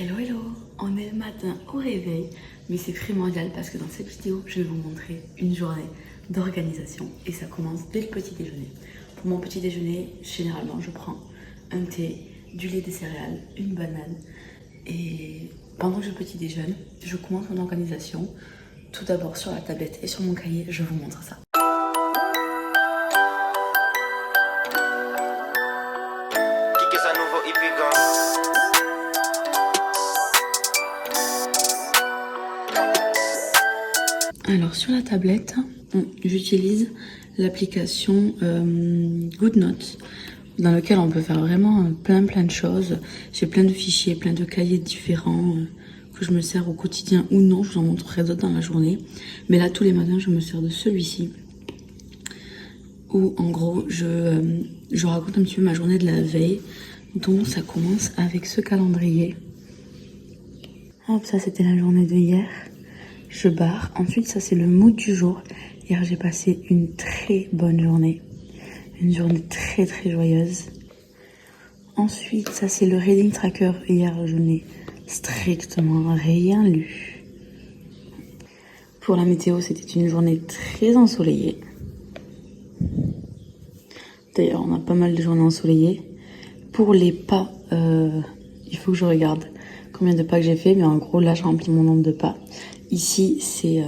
Hello hello, on est le matin au réveil, mais c'est primordial parce que dans cette vidéo, je vais vous montrer une journée d'organisation et ça commence dès le petit déjeuner. Pour mon petit déjeuner, généralement, je prends un thé, du lait, des céréales, une banane et pendant que je petit déjeune, je commence mon organisation. Tout d'abord sur la tablette et sur mon cahier, je vous montre ça. Alors sur la tablette, j'utilise l'application GoodNotes dans lequel on peut faire vraiment plein de choses. J'ai plein de fichiers, plein de cahiers différents que je me sers au quotidien ou non. Je vous en montrerai d'autres dans la journée. Mais là tous les matins je me sers de celui-ci où en gros je raconte un petit peu ma journée de la veille. Donc ça commence avec ce calendrier. Hop, ça c'était la journée de hier. Je barre. Ensuite, ça c'est le mood du jour. Hier, j'ai passé une très bonne journée. Une journée très joyeuse. Ensuite, ça c'est le reading tracker. Hier, je n'ai strictement rien lu. Pour la météo, c'était une journée très ensoleillée. D'ailleurs, on a pas mal de journées ensoleillées. Pour les pas, il faut que je regarde combien de pas que j'ai fait. Mais en gros, là, je remplis mon nombre de pas. Ici, c'est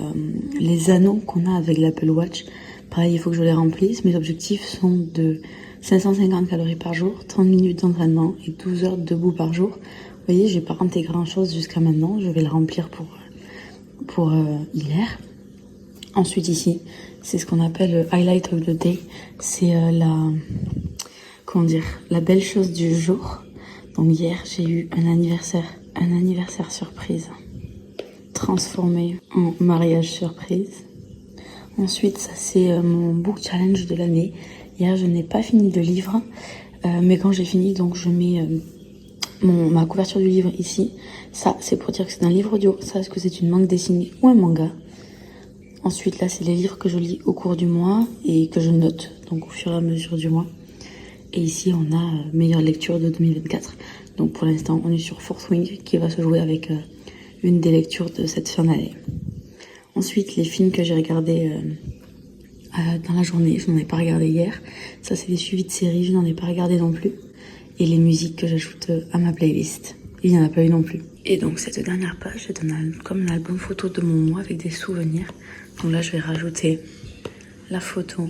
les anneaux qu'on a avec l'Apple Watch. Pareil, il faut que je les remplisse. Mes objectifs sont de 550 calories par jour, 30 minutes d'entraînement et 12 heures debout par jour. Vous voyez, j'ai pas rentré grand chose jusqu'à maintenant. Je vais le remplir pour hier. Ensuite, ici, c'est ce qu'on appelle le highlight of the day. C'est la belle chose du jour. Donc hier, j'ai eu un anniversaire surprise. Transformé en mariage surprise. Ensuite, ça c'est mon book challenge de l'année. Hier, je n'ai pas fini le livre, mais quand j'ai fini, donc je mets ma couverture du livre ici. Ça, c'est pour dire que c'est un livre audio. Ça, est-ce que c'est une bande dessinée ou un manga? Ensuite, là, c'est les livres que je lis au cours du mois et que je note, donc au fur et à mesure du mois. Et ici, on a meilleure lecture de 2024. Donc pour l'instant, on est sur Fourth Wing qui va se jouer avec une des lectures de cette fin d'année. Ensuite, les films que j'ai regardés dans la journée, je n'en ai pas regardé hier. Ça, c'est des suivis de séries, je n'en ai pas regardé non plus. Et les musiques que j'ajoute à ma playlist, il n'y en a pas eu non plus. Et donc, cette dernière page, c'est comme un album photo de mon mois avec des souvenirs. Donc là, je vais rajouter la photo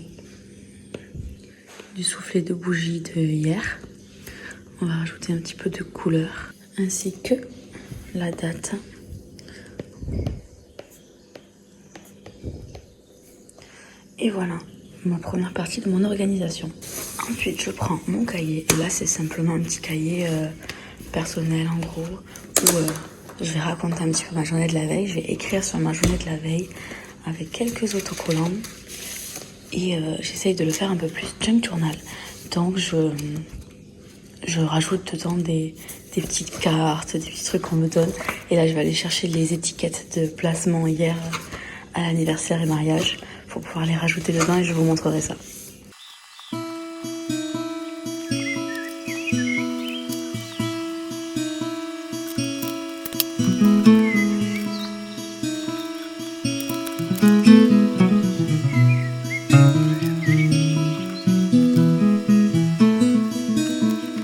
du soufflet de bougie de hier. On va rajouter un petit peu de couleur, ainsi que la date. Et voilà, ma première partie de mon organisation. Ensuite, je prends mon cahier. Et là, c'est simplement un petit cahier personnel, en gros, où je vais raconter un petit peu ma journée de la veille. Je vais écrire sur ma journée de la veille avec quelques autocollants. Et j'essaye de le faire un peu plus junk journal. Donc, je rajoute dedans des petites cartes, des petits trucs qu'on me donne. Et là, je vais aller chercher les étiquettes de placement hier à l'anniversaire et mariage pour pouvoir les rajouter dedans et je vous montrerai ça.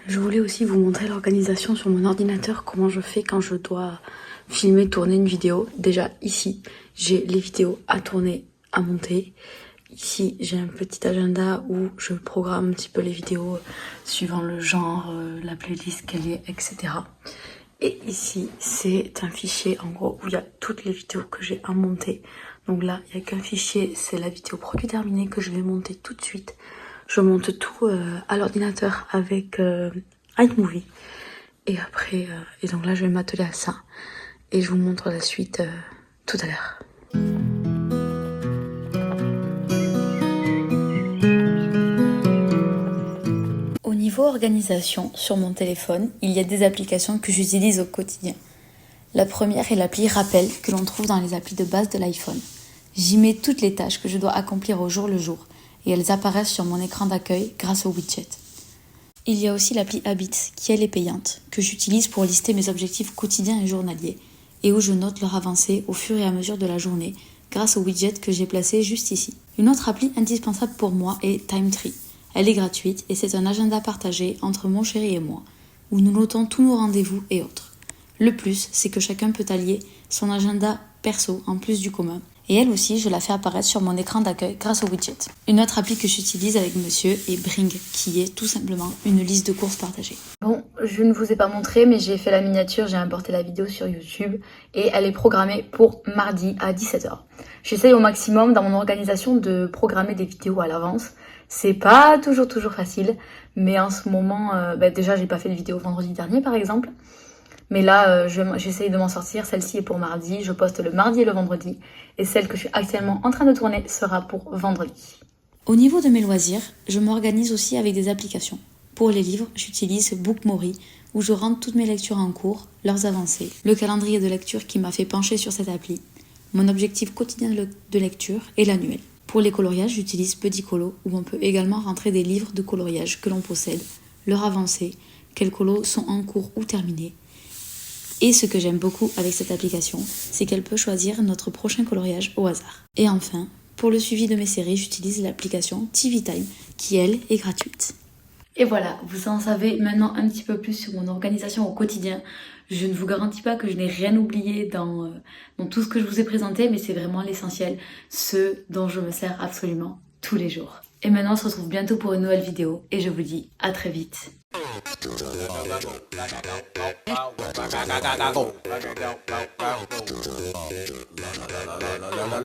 Je voulais aussi vous montrer l'organisation sur mon ordinateur, comment je fais quand je dois filmer, tourner une vidéo. Déjà ici, j'ai les vidéos à tourner, à monter. Ici, j'ai un petit agenda où je programme un petit peu les vidéos suivant le genre, la playlist qu'elle est, etc. Et ici, c'est un fichier en gros où il y a toutes les vidéos que j'ai à monter. Donc là, il n'y a qu'un fichier, c'est la vidéo produit terminée que je vais monter tout de suite. Je monte tout à l'ordinateur avec iMovie. Et après, et donc là, je vais m'atteler à ça. Et je vous montre la suite tout à l'heure. Au niveau organisation, sur mon téléphone, il y a des applications que j'utilise au quotidien. La première est l'appli Rappel que l'on trouve dans les applis de base de l'iPhone. J'y mets toutes les tâches que je dois accomplir au jour le jour et elles apparaissent sur mon écran d'accueil grâce au widget. Il y a aussi l'appli Habits, qui elle est payante, que j'utilise pour lister mes objectifs quotidiens et journaliers, et où je note leur avancée au fur et à mesure de la journée, grâce au widget que j'ai placé juste ici. Une autre appli indispensable pour moi est Timetree. Elle est gratuite et c'est un agenda partagé entre mon chéri et moi, où nous notons tous nos rendez-vous et autres. Le plus, c'est que chacun peut allier son agenda perso en plus du commun. Et elle aussi, je la fais apparaître sur mon écran d'accueil grâce au widget. Une autre appli que j'utilise avec monsieur est Bring, qui est tout simplement une liste de courses partagée. Bon, je ne vous ai pas montré, mais j'ai fait la miniature, j'ai importé la vidéo sur YouTube et elle est programmée pour mardi à 17h. J'essaye au maximum dans mon organisation de programmer des vidéos à l'avance. C'est pas toujours facile, mais en ce moment, déjà j'ai pas fait de vidéo vendredi dernier par exemple. Mais là, j'essaye de m'en sortir. Celle-ci est pour mardi. Je poste le mardi et le vendredi. Et celle que je suis actuellement en train de tourner sera pour vendredi. Au niveau de mes loisirs, je m'organise aussi avec des applications. Pour les livres, j'utilise Bookmori, où je rentre toutes mes lectures en cours, leurs avancées, le calendrier de lecture qui m'a fait pencher sur cette appli, mon objectif quotidien de lecture et l'annuel. Pour les coloriages, j'utilise Petit Colo, où on peut également rentrer des livres de coloriage que l'on possède, leur avancée, quels colos sont en cours ou terminés. Et ce que j'aime beaucoup avec cette application, c'est qu'elle peut choisir notre prochain coloriage au hasard. Et enfin, pour le suivi de mes séries, j'utilise l'application TV Time, qui elle est gratuite. Et voilà, vous en savez maintenant un petit peu plus sur mon organisation au quotidien. Je ne vous garantis pas que je n'ai rien oublié dans tout ce que je vous ai présenté, mais c'est vraiment l'essentiel, ce dont je me sers absolument tous les jours. Et maintenant, on se retrouve bientôt pour une nouvelle vidéo, et je vous dis à très vite.